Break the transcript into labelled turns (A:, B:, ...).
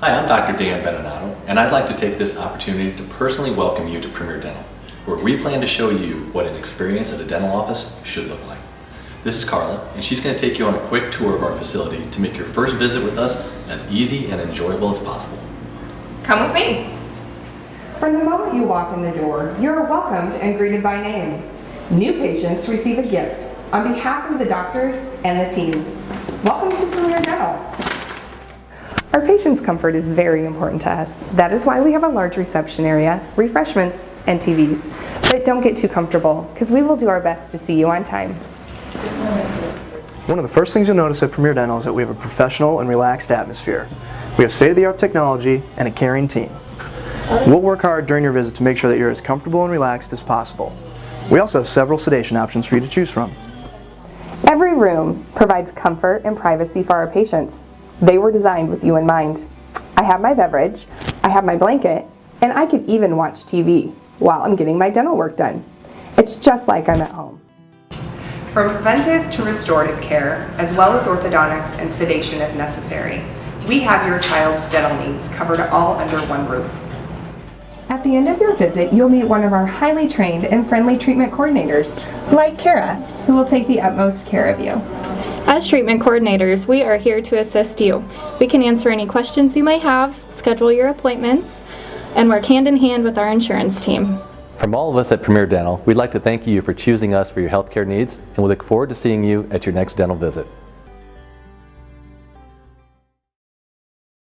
A: Hi, I'm Dr. Dan Benenato, and I'd like to take this opportunity to personally welcome you to Premier Dental, where we plan to show you what an experience at a dental office should look like. This is Carla, and she's going to take you on a quick tour of our facility to make your first visit with us as easy and enjoyable as possible.
B: Come with me.
C: From the moment you walk in the door, you're welcomed and greeted by name. New patients receive a gift on behalf of the doctors and the team. Welcome to Premier Dental. Our patients' comfort is very important to us. That is why we have a large reception area, refreshments, and TVs. But don't get too comfortable, because we will do our best to see you on time.
D: One of the first things you'll notice at Premier Dental is that we have a professional and relaxed atmosphere. We have state-of-the-art technology and a caring team. We'll work hard during your visit to make sure that you're as comfortable and relaxed as possible. We also have several sedation options for you to choose from.
C: Every room provides comfort and privacy for our patients. They were designed with you in mind. I have my beverage, I have my blanket, and I could even watch TV while I'm getting my dental work done. It's just like I'm at home.
B: From preventive to restorative care, as well as orthodontics and sedation if necessary, we have your child's dental needs covered all under one roof.
C: At the end of your visit, you'll meet one of our highly trained and friendly treatment coordinators, like Kara, who will take the utmost care of you.
E: As treatment coordinators, we are here to assist you. We can answer any questions you may have, schedule your appointments, and work hand in hand with our insurance team.
A: From all of us at Premier Dental, we'd like to thank you for choosing us for your healthcare needs, and we look forward to seeing you at your next dental visit.